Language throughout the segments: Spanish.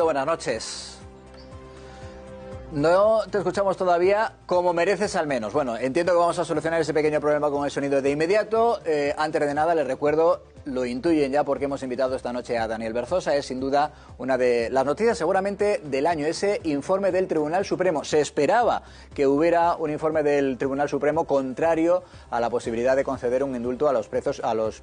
Buenas noches. No te escuchamos todavía como mereces al menos. Bueno, entiendo que vamos a solucionar ese pequeño problema con el sonido de inmediato. Antes de nada, les recuerdo, lo intuyen ya porque hemos invitado esta noche a Daniel Berzosa. Es sin duda una de las noticias seguramente del año, ese informe del Tribunal Supremo. Se esperaba que hubiera un informe del Tribunal Supremo contrario a la posibilidad de conceder un indulto a los presos, a los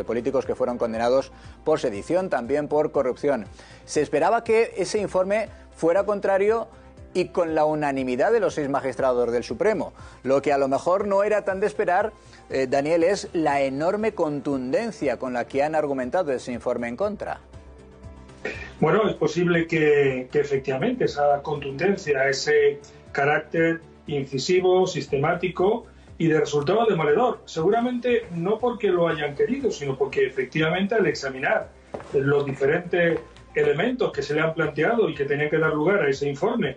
políticos que fueron condenados por sedición, también por corrupción. Se esperaba que ese informe fuera contrario y con la unanimidad de los 6 magistrados del Supremo. Lo que a lo mejor no era tan de esperar, Daniel, es la enorme contundencia con la que han argumentado ese informe en contra. Bueno, es posible que efectivamente esa contundencia, ese carácter incisivo, sistemático y de resultado demoledor, seguramente no porque lo hayan querido, sino porque efectivamente al examinar los diferentes elementos que se le han planteado y que tenían que dar lugar a ese informe,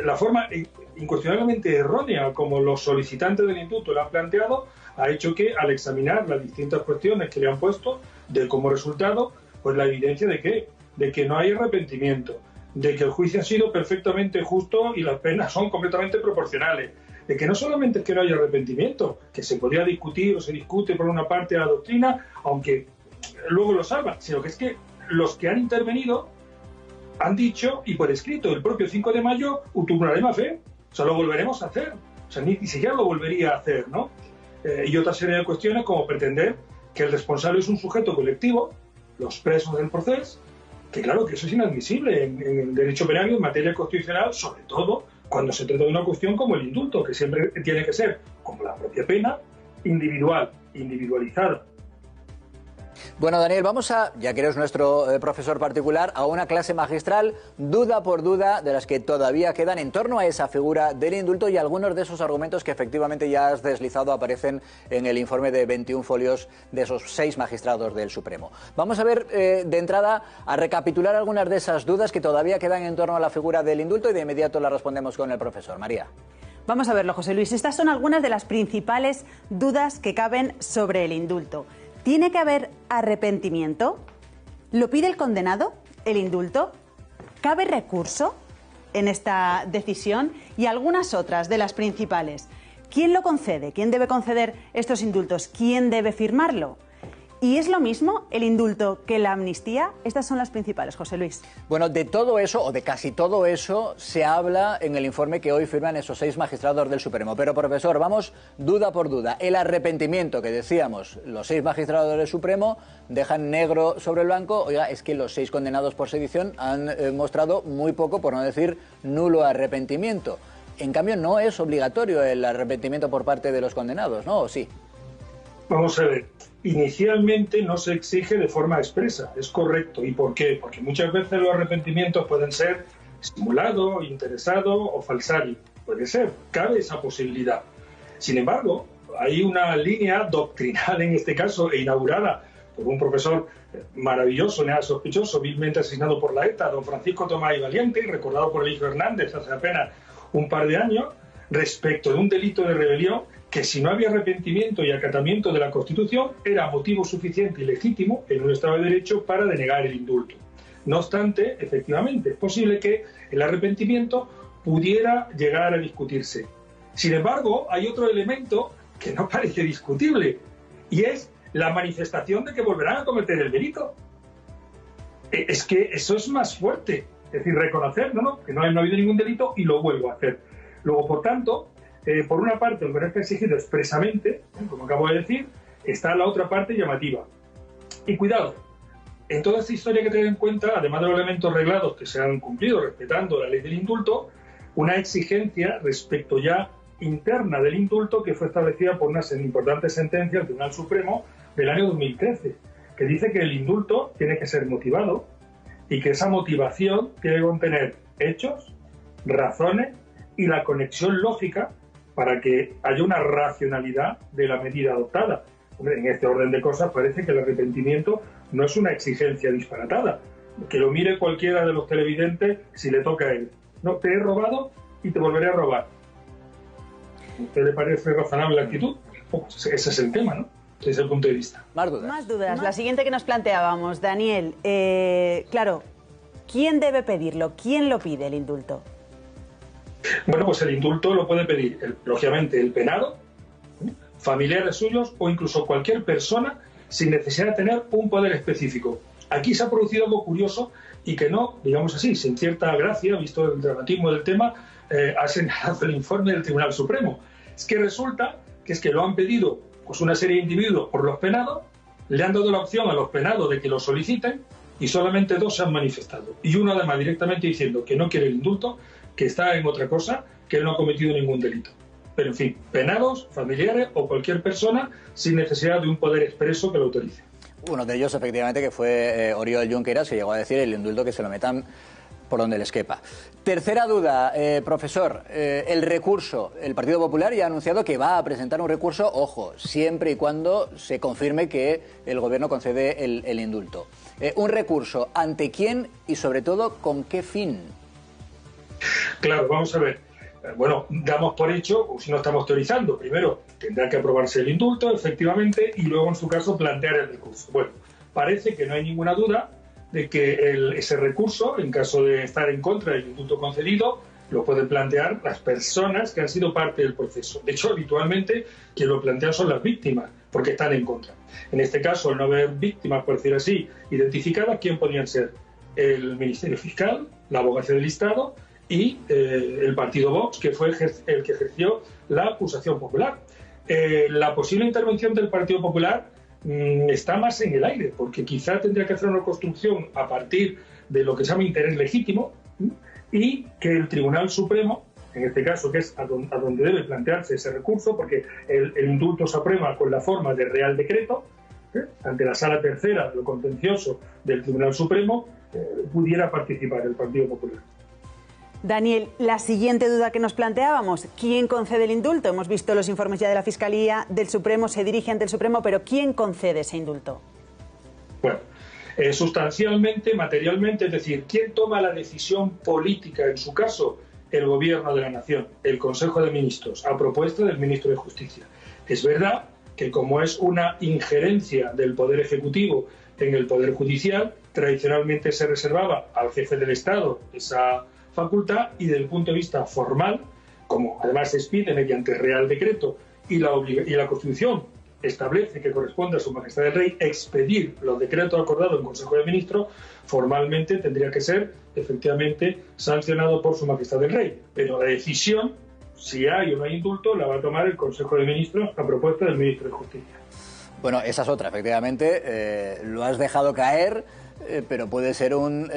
la forma incuestionablemente errónea como los solicitantes del indulto lo han planteado, ha hecho que al examinar las distintas cuestiones que le han puesto, de como resultado, pues la evidencia de que no hay arrepentimiento, de que el juicio ha sido perfectamente justo y las penas son completamente proporcionales, de que no solamente es que no hay arrepentimiento, que se podría discutir o se discute por una parte de la doctrina, aunque luego lo salvan, sino que es que los que han intervenido han dicho, y por escrito, el propio 5 de mayo, uturbaremos fe, o sea, lo volveremos a hacer, o sea, ni siquiera lo volvería a hacer, ¿no? Y otra serie de cuestiones como pretender que el responsable es un sujeto colectivo, los presos del proceso, que claro que eso es inadmisible en el derecho penal y en materia constitucional, sobre todo cuando se trata de una cuestión como el indulto, que siempre tiene que ser, como la propia pena, individual, individualizada. Bueno, Daniel, vamos a, ya que eres nuestro profesor particular, a una clase magistral, duda por duda, de las que todavía quedan en torno a esa figura del indulto, y algunos de esos argumentos que efectivamente ya has deslizado aparecen en el informe de 21 folios de esos 6 magistrados del Supremo. Vamos a ver, de entrada, a recapitular algunas de esas dudas que todavía quedan en torno a la figura del indulto, y de inmediato las respondemos con el profesor. María. Vamos a verlo, José Luis. Estas son algunas de las principales dudas que caben sobre el indulto. ¿Tiene que haber arrepentimiento? ¿Lo pide el condenado, el indulto? ¿Cabe recurso en esta decisión? Y algunas otras de las principales. ¿Quién lo concede? ¿Quién debe conceder estos indultos? ¿Quién debe firmarlo? ¿Y es lo mismo el indulto que la amnistía? Estas son las principales, José Luis. Bueno, de todo eso, o de casi todo eso, se habla en el informe que hoy firman esos 6 magistrados del Supremo. Pero, profesor, vamos duda por duda. El arrepentimiento que decíamos, los 6 magistrados del Supremo dejan negro sobre el blanco. Oiga, es que los 6 condenados por sedición han mostrado muy poco, por no decir nulo arrepentimiento. En cambio, no es obligatorio el arrepentimiento por parte de los condenados, ¿no? ¿O sí? Vamos a ver. Inicialmente no se exige de forma expresa, es correcto. ¿Y por qué? Porque muchas veces los arrepentimientos pueden ser simulado, interesado o falsario. Puede ser, cabe esa posibilidad. Sin embargo, hay una línea doctrinal en este caso, e inaugurada por un profesor maravilloso, nada sospechoso, vilmente asesinado por la ETA, don Francisco Tomás y Valiente, y recordado por el hijo Hernández hace apenas un par de años, respecto de un delito de rebelión que, si no había arrepentimiento y acatamiento de la Constitución, era motivo suficiente y legítimo en un Estado de Derecho para denegar el indulto. No obstante, efectivamente, es posible que el arrepentimiento pudiera llegar a discutirse. Sin embargo, hay otro elemento que no parece discutible, y es la manifestación de que volverán a cometer el delito. Es que eso es más fuerte, es decir, reconocer que no ha habido ningún delito y lo vuelvo a hacer. Luego, por tanto, por una parte, lo que no está exigido expresamente, como acabo de decir, está la otra parte llamativa. Y cuidado, en toda esta historia hay que tener en cuenta, además de los elementos reglados que se han cumplido respetando la ley del indulto, una exigencia respecto ya interna del indulto que fue establecida por una importante sentencia del Tribunal Supremo del año 2013, que dice que el indulto tiene que ser motivado y que esa motivación tiene que contener hechos, razones y la conexión lógica para que haya una racionalidad de la medida adoptada. Hombre, en este orden de cosas parece que el arrepentimiento no es una exigencia disparatada. Que lo mire cualquiera de los televidentes si le toca a él. No, te he robado y te volveré a robar. ¿A usted le parece razonable la actitud? Pues ese es el tema, ¿no? Desde el punto de vista. Más dudas. La siguiente que nos planteábamos, Daniel. Claro, ¿Quién debe pedirlo? ¿Quién lo pide, el indulto? Bueno, pues el indulto lo puede pedir, lógicamente, el penado, familiares suyos o incluso cualquier persona sin necesidad de tener un poder específico. Aquí se ha producido algo curioso y que no, digamos así, sin cierta gracia, visto el dramatismo del tema, ha señalado el informe del Tribunal Supremo. Es que resulta que lo han pedido pues una serie de individuos por los penados, le han dado la opción a los penados de que lo soliciten y solamente 2 se han manifestado. Y uno además directamente diciendo que no quiere el indulto, que está en otra cosa, que él no ha cometido ningún delito. Pero en fin, penados, familiares o cualquier persona sin necesidad de un poder expreso que lo autorice. Uno de ellos, efectivamente, que fue Oriol Junqueras, que llegó a decir el indulto que se lo metan por donde les quepa. Tercera duda, profesor, el recurso. El Partido Popular ya ha anunciado que va a presentar un recurso, ojo, siempre y cuando se confirme que el Gobierno concede el indulto. Un recurso, ¿ante quién y sobre todo con qué fin? Claro, vamos a ver. Bueno, damos por hecho, o si no estamos teorizando, primero tendrá que aprobarse el indulto, efectivamente, y luego en su caso plantear el recurso. Bueno, parece que no hay ninguna duda de que ese recurso, en caso de estar en contra del indulto concedido, lo pueden plantear las personas que han sido parte del proceso. De hecho, habitualmente quien lo plantean son las víctimas, porque están en contra. En este caso, al no haber víctimas, por decir así, identificadas, ¿quién podrían ser? El Ministerio Fiscal, la Abogacía del Estado y el partido Vox, que fue el que ejerció la acusación popular. La posible intervención del Partido Popular está más en el aire, porque quizá tendría que hacer una construcción a partir de lo que se llama interés legítimo y que el Tribunal Supremo, en este caso, que es a donde debe plantearse ese recurso, porque el indulto se aprueba con la forma de Real Decreto, ante la Sala Tercera de lo contencioso del Tribunal Supremo, pudiera participar el Partido Popular. Daniel, la siguiente duda que nos planteábamos, ¿quién concede el indulto? Hemos visto los informes ya de la Fiscalía, del Supremo, se dirige ante el Supremo, pero ¿quién concede ese indulto? Bueno, sustancialmente, materialmente, es decir, ¿quién toma la decisión política en su caso? El Gobierno de la Nación, el Consejo de Ministros, a propuesta del Ministro de Justicia. Es verdad que como es una injerencia del Poder Ejecutivo en el Poder Judicial, tradicionalmente se reservaba al jefe del Estado esa facultad y desde el punto de vista formal, como además se expide mediante Real Decreto y la Constitución establece que corresponde a Su Majestad el Rey expedir los decretos acordados en Consejo de Ministros, formalmente tendría que ser efectivamente sancionado por Su Majestad el Rey. Pero la decisión, si hay o no hay indulto, la va a tomar el Consejo de Ministros a propuesta del Ministro de Justicia. Bueno, esa es otra, efectivamente. Lo has dejado caer, pero puede ser un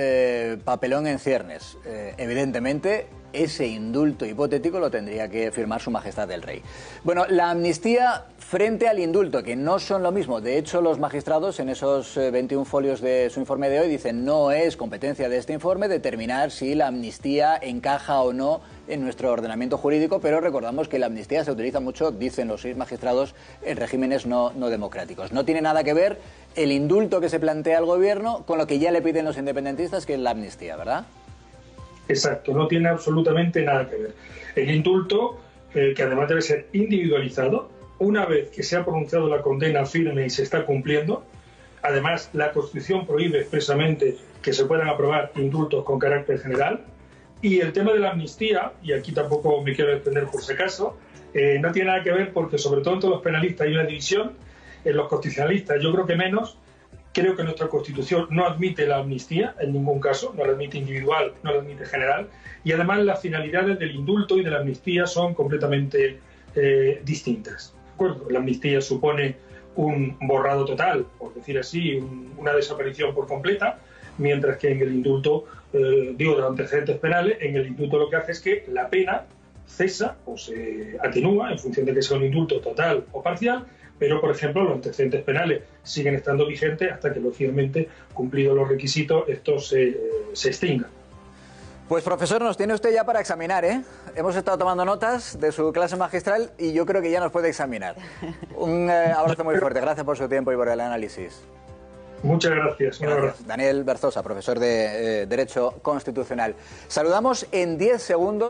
papelón en ciernes. Evidentemente, ese indulto hipotético lo tendría que firmar Su Majestad el Rey. Bueno, la amnistía frente al indulto, que no son lo mismo. De hecho, los magistrados en esos 21 folios de su informe de hoy dicen no es competencia de este informe determinar si la amnistía encaja o no en nuestro ordenamiento jurídico, pero recordamos que la amnistía se utiliza mucho, dicen los 6 magistrados, en regímenes no democráticos. No tiene nada que ver el indulto que se plantea al gobierno con lo que ya le piden los independentistas, que es la amnistía, ¿verdad? Exacto, no tiene absolutamente nada que ver. El indulto, que además debe ser individualizado, una vez que se ha pronunciado la condena firme y se está cumpliendo, además la Constitución prohíbe expresamente que se puedan aprobar indultos con carácter general, y el tema de la amnistía, y aquí tampoco me quiero extender por si acaso, no tiene nada que ver porque sobre todo entre los penalistas hay una división, en los constitucionalistas yo creo que menos. Creo que nuestra Constitución no admite la amnistía en ningún caso, no la admite individual, no la admite general, y además las finalidades del indulto y de la amnistía son completamente distintas. ¿De acuerdo? La amnistía supone un borrado total, por decir así, una desaparición por completa, mientras que en el indulto, de los antecedentes penales, en el indulto lo que hace es que la pena cesa o se atenúa en función de que sea un indulto total o parcial, pero, por ejemplo, los antecedentes penales siguen estando vigentes hasta que, lógicamente, cumplidos los requisitos, estos se extingan. Pues, profesor, nos tiene usted ya para examinar, ¿eh? Hemos estado tomando notas de su clase magistral y yo creo que ya nos puede examinar. Un abrazo muy fuerte. Gracias por su tiempo y por el análisis. Muchas gracias. Gracias. Daniel Berzosa, profesor de Derecho Constitucional. Saludamos en 10 segundos.